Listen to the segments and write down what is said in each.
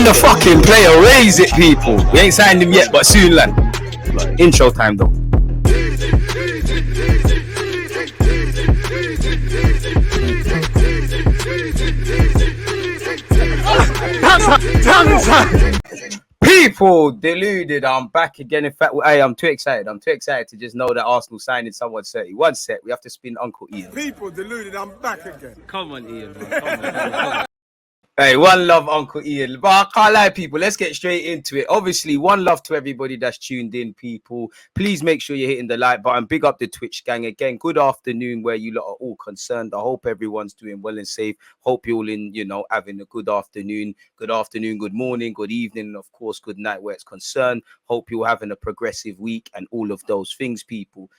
Sign the fucking player, raise it, people. We ain't signed him yet, but soon, lad. Intro time, though. People, deluded. I'm back again. In fact, hey, I'm too excited. I'm too excited to just know that Arsenal signing someone 31 set. We have to spin Uncle Ian. People, deluded. I'm back again. Come on, Ian. Man. Come on. Hey, one love, Uncle Ian. But I can't lie, people. Let's get straight into it. Obviously, one love to everybody that's tuned in, people. Please make sure you're hitting the like button. Big up the Twitch gang again. Good afternoon, where you lot are all concerned. I hope everyone's doing well and safe. Hope you're all in, having a good afternoon. Good afternoon, good morning, good evening, and of course, good night where it's concerned. Hope you're having a progressive week and all of those things, people.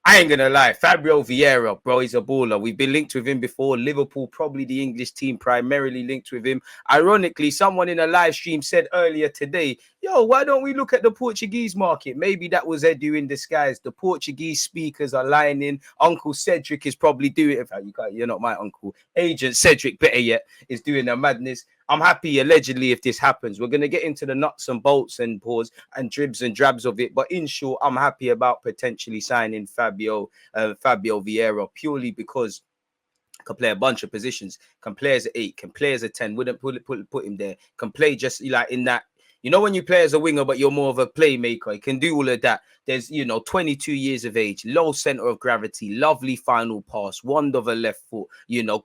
I ain't gonna lie, Fabio Vieira, bro, he's a baller. We've been linked with him before. Liverpool, probably the English team, primarily linked with him. Ironically, someone in a live stream said earlier today, yo, why don't we look at the Portuguese market? Maybe that was Edu in disguise. The Portuguese speakers are lining. Uncle Cedric is probably doing it. You're not my uncle. Agent Cedric, better yet, is doing a madness. I'm happy, allegedly, if this happens. We're going to get into the nuts and bolts and pause and dribs and drabs of it. But in short, I'm happy about potentially signing Fabio Vieira purely because he can play a bunch of positions. Can play as an 8, can play as a 10. Wouldn't put him there. Can play just like in that. When you play as a winger, but you're more of a playmaker, you can do all of that. There's, 22 years of age, low center of gravity, lovely final pass, wand of a left foot,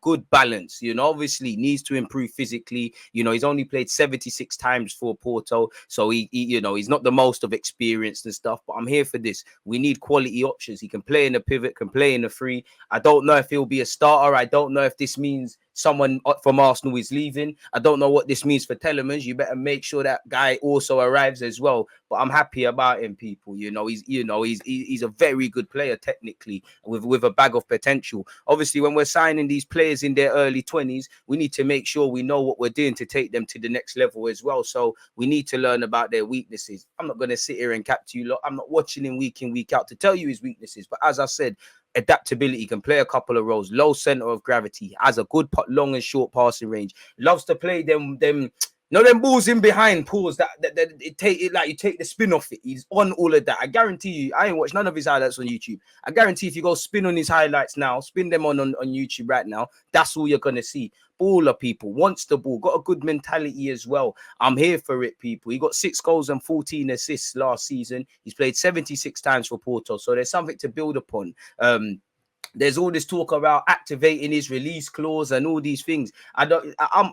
good balance, obviously needs to improve physically. He's only played 76 times for Porto. So he's not the most of experienced and stuff, but I'm here for this. We need quality options. He can play in a pivot, can play in a free. I don't know if he'll be a starter. I don't know if this means someone from Arsenal is leaving. I don't know what this means for Telemans. You better make sure that guy also arrives as well. But I'm happy about him, people. He's a very good player technically with a bag of potential. Obviously, when we're signing these players in their early 20s, we need to make sure we know what we're doing to take them to the next level as well. So we need to learn about their weaknesses. I'm not going to sit here and cap to you lot. I'm not watching him week in, week out to tell you his weaknesses. But as I said, adaptability, can play a couple of roles, low center of gravity, has a good long and short passing range, loves to play them balls in behind pause that it take it like you take the spin off it. He's on all of that. I guarantee you, I ain't watched none of his highlights on YouTube. I guarantee if you go spin on his highlights now, spin them on YouTube right now, that's all you're gonna see. Baller, people, wants the ball, got a good mentality as well. I'm here for it, people. He got 6 goals and 14 assists last season. He's played 76 times for Porto, so there's something to build upon. There's all this talk about activating his release clause and all these things. I'm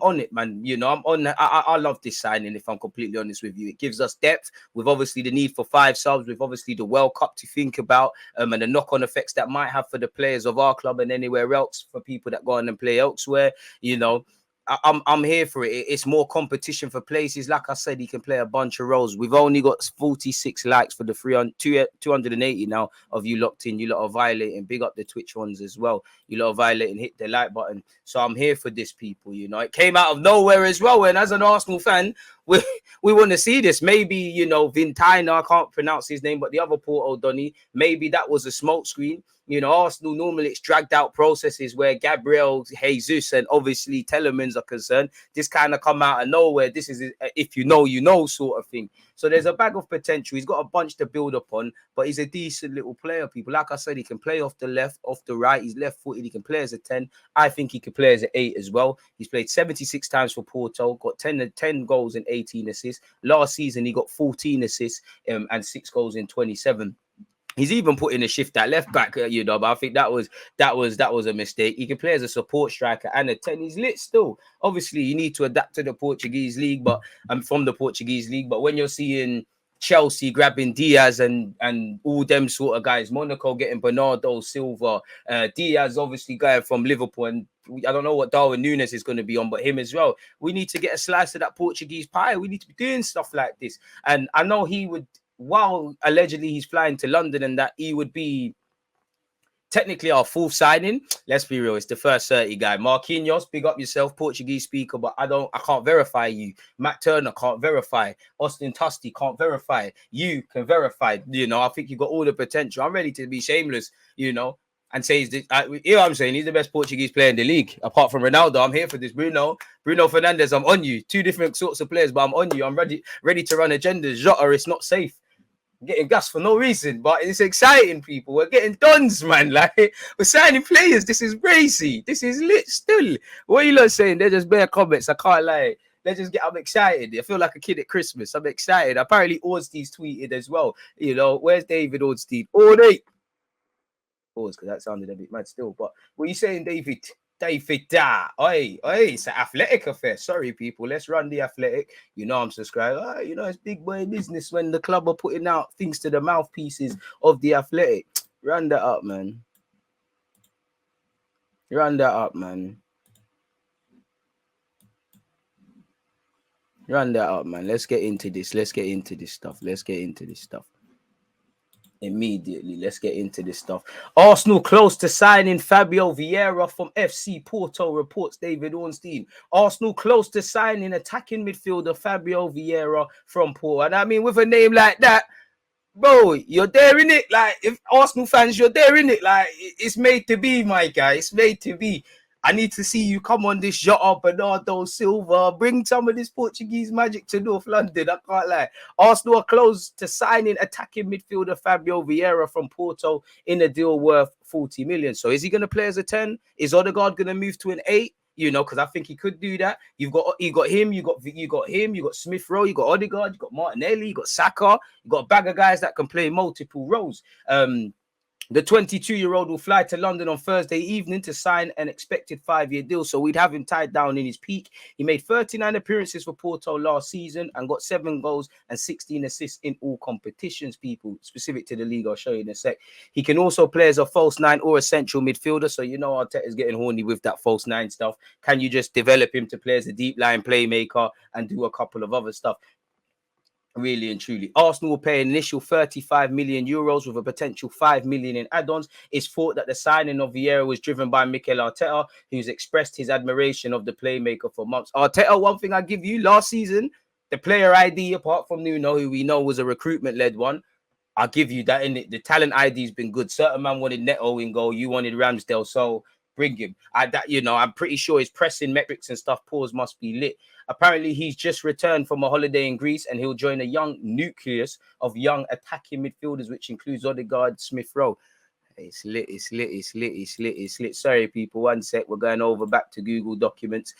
on it, man. I'm on. I love this signing, if I'm completely honest with you. It gives us depth with obviously the need for 5 subs, with obviously the World Cup to think about, and the knock-on effects that might have for the players of our club and anywhere else, for people that go on and play elsewhere. I'm here for it. It's more competition for places. Like I said, he can play a bunch of roles. We've only got 46 likes for the 280 now of you locked in. You lot are violating. Big up the Twitch ones as well. You lot are violating. Hit the like button. So I'm here for this, people. It came out of nowhere as well. And as an Arsenal fan, we want to see this. Maybe, Vintina, I can't pronounce his name, but the other Porto Donny, maybe that was a smoke screen. Arsenal, normally it's dragged out processes where Gabriel Jesus and obviously Telemans are concerned. This kind of come out of nowhere. This is if you know sort of thing. So there's a bag of potential. He's got a bunch to build upon, but he's a decent little player, people. Like I said, he can play off the left, off the right. He's left-footed. He can play as a 10. I think he could play as an 8 as well. He's played 76 times for Porto, got 10 goals and 18 assists. Last season, he got 14 assists and 6 goals in 27. He's even put in a shift at left back, but I think that was a mistake. He can play as a support striker and a 10. He's lit still. Obviously, you need to adapt to the Portuguese league, but I'm from the Portuguese league. But when you're seeing Chelsea grabbing Diaz and all them sort of guys, Monaco getting Bernardo Silva, Diaz obviously going from Liverpool, and I don't know what Darwin Núñez is going to be on, but him as well. We need to get a slice of that Portuguese pie. We need to be doing stuff like this. And I know he would. While allegedly he's flying to London and that he would be technically our 4th signing. Let's be real, it's the first 30 guy. Marquinhos, big up yourself, Portuguese speaker, but I can't verify you. Matt Turner can't verify. Austin Tusty can't verify. You can verify. I think you got all the potential. I'm ready to be shameless, and say you know what I'm saying, he's the best Portuguese player in the league, apart from Ronaldo. I'm here for this. Bruno Fernandes, I'm on you. Two different sorts of players, but I'm on you. I'm ready to run agendas. Jota, it's not safe. I'm getting gas for no reason, but it's exciting, people. We're getting dons, man. Like, we're signing players. This is crazy. This is lit still. What are you lot saying? They're just bare comments. I can't lie. I'm excited. I feel like a kid at Christmas. I'm excited. Apparently, Ornstein's tweeted as well. You know, where's David Ornstein? Oh, pause, because that sounded a bit mad still. But what are you saying, David? Oi, it's an athletic affair. Sorry, people. Let's run the athletic. You know I'm subscribed. You know, it's big boy business when the club are putting out things to the mouthpieces of the athletic. Run that up, man. Run that up, man. Let's get into this. Immediately, let's get into this stuff. Arsenal close to signing Fabio Vieira from FC Porto, reports David Ornstein. Arsenal close to signing attacking midfielder Fabio Vieira from Porto. And I mean, with a name like that, bro, you're there in it. Like, if Arsenal fans, you're there in it. Like, it's made to be, my guy. It's made to be. I need to see you come on this Jota, Bernardo Silva. Bring some of this Portuguese magic to North London. I can't lie. Arsenal are close to signing attacking midfielder Fabio Vieira from Porto in a deal worth 40 million. So is he going to play as a 10? Is Odegaard going to move to an 8? You know, because I think he could do that. You got him, you got Smith Rowe, you got Odegaard, you got Martinelli, you got Saka, you got a bag of guys that can play multiple roles. The 22-year-old will fly to London on Thursday evening to sign an expected 5-year deal. So we'd have him tied down in his peak. He made 39 appearances for Porto last season and got 7 goals and 16 assists in all competitions, people, specific to the league. I'll show you in a sec. He can also play as a false 9 or a central midfielder. So, you know, Arteta's getting horny with that false 9 stuff. Can you just develop him to play as a deep line playmaker and do a couple of other stuff? Really and truly, Arsenal will pay an initial 35 million euros with a potential 5 million in add-ons. It's thought that the signing of Vieira was driven by Mikel Arteta, who's expressed his admiration of the playmaker for months. Arteta, one thing I give you, last season, the player ID, apart from Nuno, who we know was a recruitment-led one, I'll give you that. In it, the talent ID has been good. Certain man wanted Neto in goal, you wanted Ramsdale, so bring him. I'm pretty sure his pressing metrics and stuff, pause, must be lit. Apparently, he's just returned from a holiday in Greece and he'll join a young nucleus of young attacking midfielders, which includes Odegaard, Smith Rowe. It's lit. Sorry, people. One sec. We're going over back to Google Documents.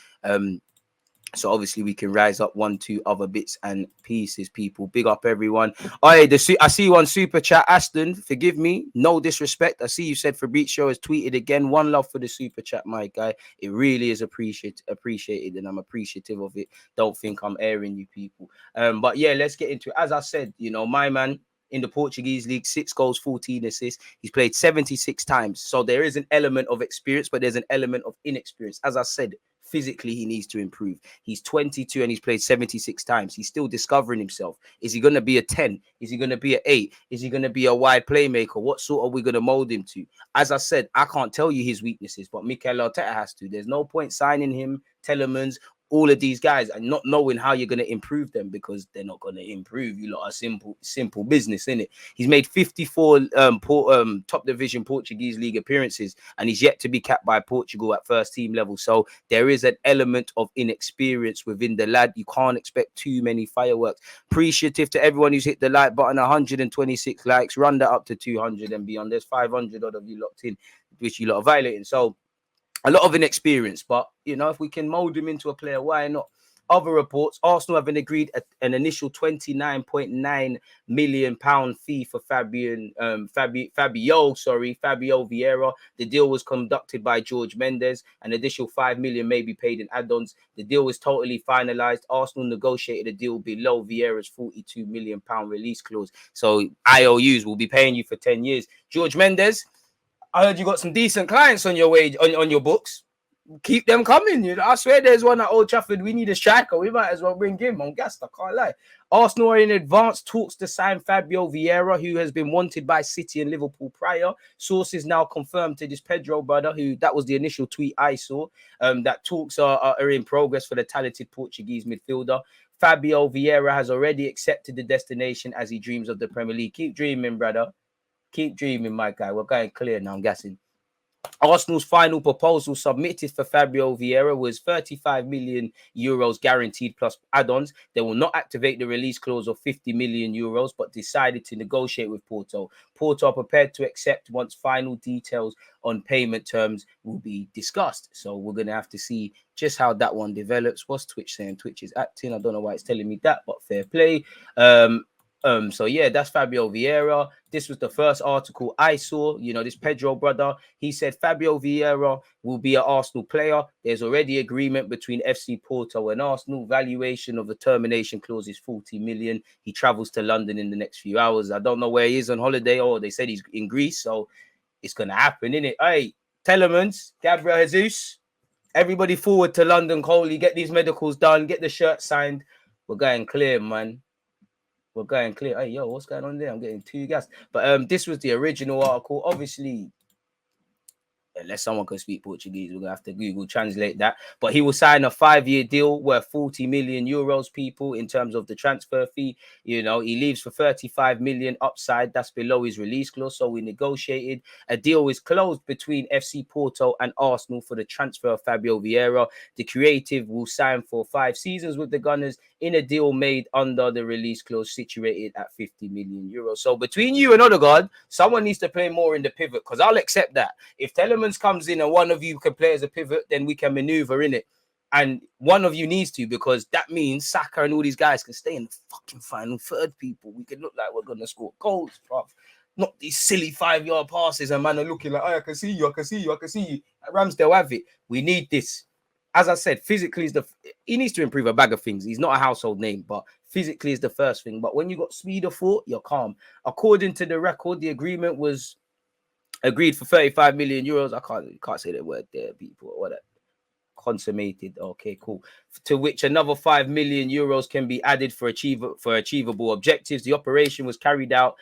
So obviously we can rise up 1-2 other bits and pieces, people. Big up everyone. I see you on Super Chat, Aston. Forgive me, no disrespect. I see you said Fabrizio has tweeted again. One love for the Super Chat, my guy. It really is appreciated, and I'm appreciative of it. Don't think I'm airing you, people. But yeah, let's get into it. As I said, you know, my man in the Portuguese league, 6 goals, 14 assists. He's played 76 times. So there is an element of experience, but there's an element of inexperience. As I said, physically, he needs to improve. He's 22 and he's played 76 times. He's still discovering himself. Is he going to be a 10? Is he going to be an 8? Is he going to be a wide playmaker? What sort are we going to mold him to? As I said, I can't tell you his weaknesses, but Mikel Arteta has to. There's no point signing him, Telemans, all of these guys, and not knowing how you're going to improve them, because they're not going to improve. You lot are simple business, innit? He's made 54 top division Portuguese league appearances, and he's yet to be capped by Portugal at first team level. So there is an element of inexperience within the lad. You can't expect too many fireworks. Appreciative to everyone who's hit the like button. 126 likes. Run that up to 200 and beyond. There's 500 odd of you locked in, which you lot are violating. So a lot of inexperience, but, you know, if we can mold him into a player, why not? Other reports, Arsenal have agreed an initial £29.9 million fee for Fabio Vieira. The deal was conducted by George Mendes. An additional £5 million may be paid in add-ons. The deal was totally finalised. Arsenal negotiated a deal below Vieira's £42 million release clause. So IOUs will be paying you for 10 years. George Mendes, I heard you got some decent clients on your wage on your books. Keep them coming. You know, I swear there's one at Old Trafford. We need a striker. We might as well bring him on gas. I can't lie. Arsenal are in advanced talks to sign Fabio Vieira, who has been wanted by City and Liverpool prior. Sources now confirmed to this Pedro brother, who that was the initial tweet I saw, that talks are in progress for the talented Portuguese midfielder. Fabio Vieira has already accepted the destination as he dreams of the Premier League. Keep dreaming, brother. Keep dreaming, my guy. We're going clear now, I'm guessing. Arsenal's final proposal submitted for Fabio Vieira was 35 million euros guaranteed plus add-ons. They will not activate the release clause of 50 million euros, but decided to negotiate with Porto. Porto are prepared to accept once final details on payment terms will be discussed. So we're going to have to see just how that one develops. What's Twitch saying? Twitch is acting. I don't know why it's telling me that, but fair play. So yeah, that's Fabio Vieira. This was the first article I saw. You know, this Pedro brother, he said Fabio Vieira will be an Arsenal player. There's already agreement between FC Porto and Arsenal. Valuation of the termination clause is 40 million. He travels to London in the next few hours. I don't know where he is on holiday, or they said he's in Greece, so it's gonna happen, innit? Hey, Telemans, Gabriel Jesus, everybody forward to London, Coley, get these medicals done, get the shirt signed. We're going clear, man. We're going clear. Hey, yo, what's going on there? I'm getting too gassed. But this was the original article. Obviously, unless someone can speak Portuguese, we're gonna have to Google translate that. But he will sign a 5-year deal worth 40 million euros, people, in terms of the transfer fee. You know, he leaves for 35 million upside. That's below his release clause. So we negotiated. A deal is closed between FC Porto and Arsenal for the transfer of Fabio Vieira. The creative will sign for 5 seasons with the Gunners in a deal made under the release clause situated at 50 million euros. So between you and Odegaard, someone needs to play more in the pivot, because I'll accept that. If Telemans comes in and one of you can play as a pivot, then we can maneuver in it. And one of you needs to, because that means Saka and all these guys can stay in the fucking final third, people. We can look like we're going to score goals, bruv. Not these silly 5-yard passes and man are looking like, oh, I can see you, I can see you, I can see you. Ramsdale have it. We need this. As I said, physically he needs to improve a bag of things. He's not a household name, but physically is the first thing. But when you got speed of thought, you're calm. According to the record, the agreement was agreed for 35 million euros. I can't say that word there, people. Or whatever. Consummated. Okay, cool. To which another 5 million euros can be added for achievable objectives. The operation was carried out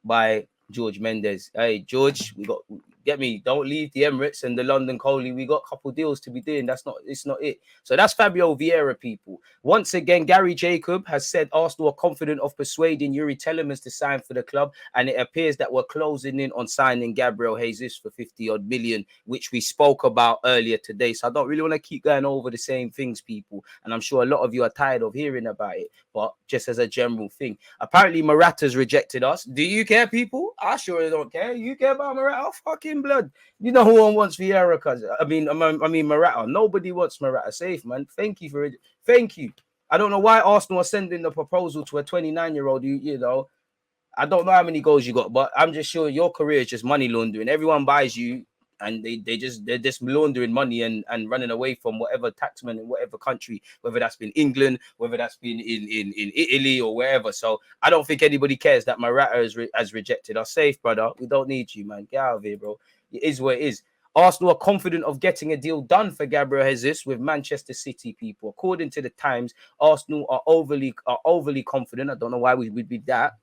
by George Mendes. Hey, George, get me. Don't leave the Emirates and the London Coley. We got a couple deals to be doing. It's not it. So that's Fabio Vieira, people. Once again, Gary Jacob has said Arsenal are confident of persuading Yuri Telemans to sign for the club, and it appears that we're closing in on signing Gabriel Jesus for 50-odd million, which we spoke about earlier today. So I don't really want to keep going over the same things, people, and I'm sure a lot of you are tired of hearing about it, but just as a general thing. Apparently, Morata's rejected us. Do you care, people? I sure don't care. You care about Morata? Fucking blood. You know who wants Vieira, cuz I mean Morata. Nobody wants Morata. Safe, man. Thank you for it. Thank you. I don't know why Arsenal are sending the proposal to a 29-year-old. You know, I don't know how many goals you got, but I'm just sure your career is just money laundering. Everyone buys you, and they're just laundering money and running away from whatever taxman in whatever country, whether that's been England, whether that's been in Italy or wherever. So I don't think anybody cares that Morata has rejected us. Safe, brother. We don't need you, man. Get out of here, bro. It is what it is. Arsenal are confident of getting a deal done for Gabriel Jesus with Manchester City, people. According to the Times, Arsenal are overly confident. I don't know why we'd be that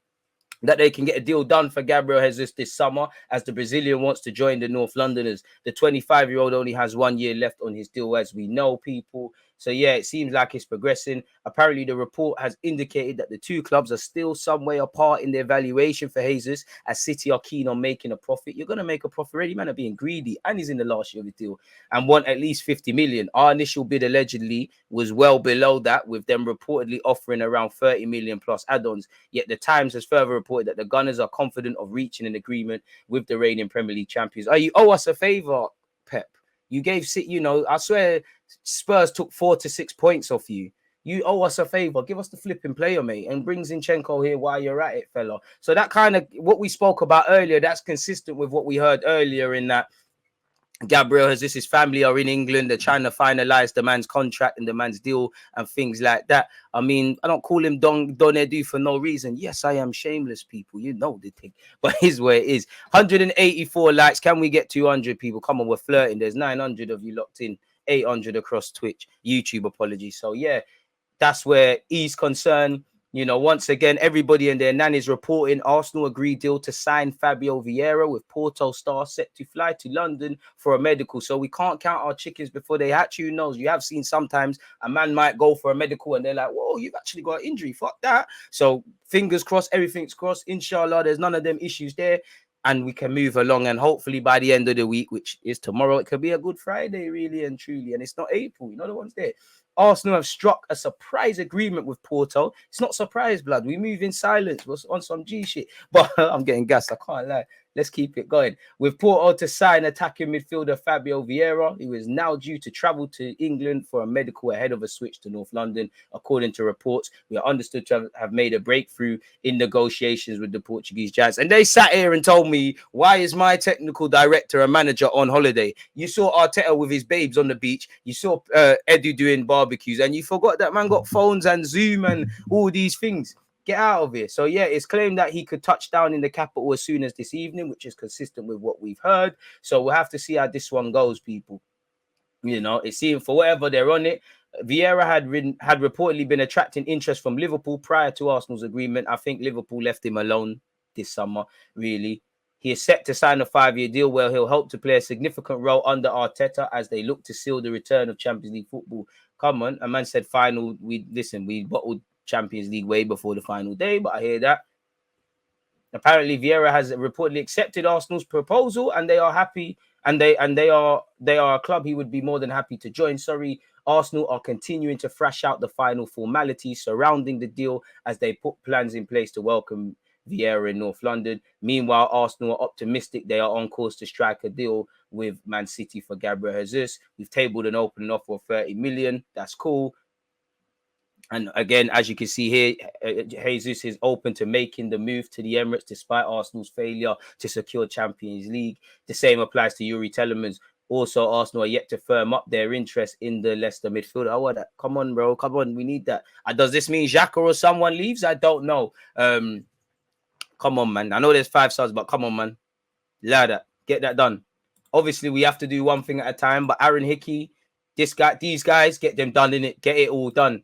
they can get a deal done for Gabriel Jesus this summer, as the Brazilian wants to join the North Londoners. The 25-year-old only has 1 year left on his deal, as we know, people. So, yeah, it seems like it's progressing. Apparently, the report has indicated that the two clubs are still some way apart in their valuation for Jesus, as City are keen on making a profit. You're going to make a profit already, man, of being greedy, and he's in the last year of the deal, and want at least 50 million. Our initial bid allegedly was well below that, with them reportedly offering around 30 million plus add-ons. Yet the Times has further reported that the Gunners are confident of reaching an agreement with the reigning Premier League champions. You owe us a favour, Pep. You gave City, you know, I swear Spurs took 4 to 6 points off you. You owe us a favour. Give us the flipping player, mate, and bring Zinchenko here while you're at it, fella. So that kind of, what we spoke about earlier, that's consistent with what we heard earlier, in that Gabriel Jesus, his family are in England. They're trying to finalize the man's contract and the man's deal and things like that. I mean, I don't call him Don Edu for no reason. Yes, I am shameless, people. You know the thing. But here's where it is. 184 likes. Can we get 200 people? Come on, we're flirting. There's 900 of you locked in. 800 across Twitch. YouTube, apologies. So, yeah, that's where he's concerned. You know, once again, everybody and their nan is reporting Arsenal agreed deal to sign Fabio Vieira, with Porto star set to fly to London for a medical. So we can't count our chickens before they hatch. Who knows? You have seen sometimes a man might go for a medical and they're like, whoa, you've actually got an injury. Fuck that. So fingers crossed, everything's crossed. Inshallah, there's none of them issues there. and we can move along. And hopefully by the end of the week, which is tomorrow, it could be a good Friday, really and truly. And it's not April, you know the ones there. Arsenal have struck a surprise agreement with Porto. It's not surprise, blood. We move in silence. We're on some G shit. But I'm getting gassed. I can't lie. Let's keep it going. With Porto to sign attacking midfielder Fabio Vieira, who is now due to travel to England for a medical ahead of a switch to North London. According to reports, we are understood to have made a breakthrough in negotiations with the Portuguese Giants. And they sat here and told me, why is my technical director and manager on holiday? You saw Arteta with his babes on the beach. You saw Edu doing barbecues, and you forgot that man got phones and Zoom and all these things. Get out of here. So, yeah, it's claimed that he could touch down in the capital as soon as this evening, which is consistent with what we've heard. So we'll have to see how this one goes, people. You know, it seems for whatever they're on it. Vieira had reportedly been attracting interest from Liverpool prior to Arsenal's agreement. I think Liverpool left him alone this summer, really. He is set to sign a 5-year deal where he'll help to play a significant role under Arteta as they look to seal the return of Champions League football. Come on, a man said final. We bottled Champions League way before the final day, but I hear that. Apparently, Vieira has reportedly accepted Arsenal's proposal, and they are happy. And they are a club he would be more than happy to join. Sorry, Arsenal are continuing to thrash out the final formalities surrounding the deal as they put plans in place to welcome Vieira in North London. Meanwhile, Arsenal are optimistic they are on course to strike a deal with Man City for Gabriel Jesus. We've tabled an opening offer of 30 million. That's cool. And again, as you can see here, Jesus is open to making the move to the Emirates despite Arsenal's failure to secure Champions League. The same applies to Yuri Telemans. Also, Arsenal are yet to firm up their interest in the Leicester midfielder. Oh, that. Come on, bro. Come on. We need that. Does this mean Xhaka or someone leaves? I don't know. Come on, man. I know there's 5 stars, but come on, man. Ladder. Get that done. Obviously, we have to do one thing at a time. But Aaron Hickey, these guys, get them done in it. Get it all done.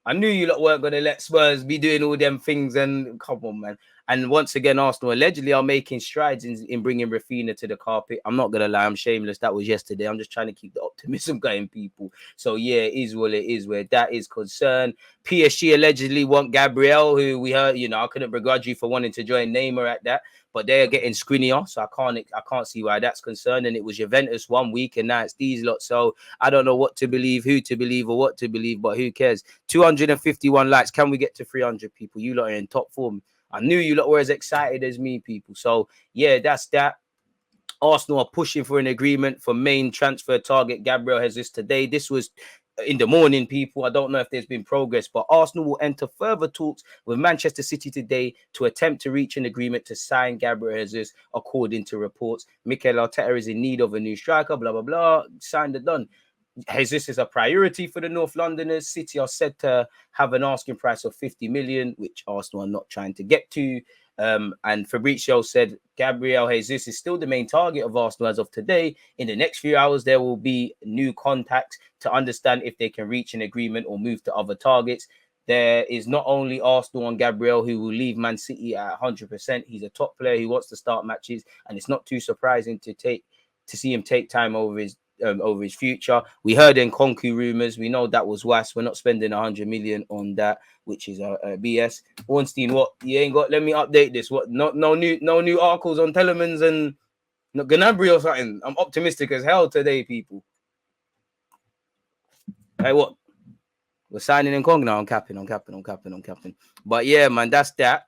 I knew you lot weren't going to let Spurs be doing all them things. And come on, man. And once again, Arsenal allegedly are making strides in bringing Rafinha to the carpet. I'm not going to lie. I'm shameless. That was yesterday. I'm just trying to keep the optimism going, people. So, yeah, it is what it is where that is concerned. PSG allegedly want Gabriel, who we heard, you know, I couldn't begrudge you for wanting to join Neymar at that. But they're getting squinnier, so I can't see why that's concerned. And it was Juventus 1 week, and now it's these lot. So I don't know what to believe, who to believe, or what to believe, but who cares? 251 likes. Can we get to 300 people? You lot are in top form. I knew you lot were as excited as me, people. So yeah, that's that. Arsenal are pushing for an agreement for main transfer target Gabriel Jesus today. This was in the morning, people. I don't know if there's been progress, but Arsenal will enter further talks with Manchester City today to attempt to reach an agreement to sign Gabriel Jesus, according to reports. Mikel Arteta is in need of a new striker, blah, blah, blah. Signed and done. Jesus is a priority for the North Londoners. City are said to have an asking price of 50 million, which Arsenal are not trying to get to. And Fabrizio said Gabriel Jesus is still the main target of Arsenal as of today. In the next few hours, there will be new contacts to understand if they can reach an agreement or move to other targets. There is not only Arsenal on Gabriel, who will leave Man City at 100%. He's a top player who wants to start matches, and it's not too surprising to see him take time over his future. We heard Nkunku rumors. We know that was was. We're not spending 100 million on that, which is a BS. Ornstein, what? You ain't got? Let me update this. What? No new articles on Telemans and Gnabry or something. I'm optimistic as hell today, people. Hey, what? We're signing Nkunku now. I'm capping. But yeah, man, that's that.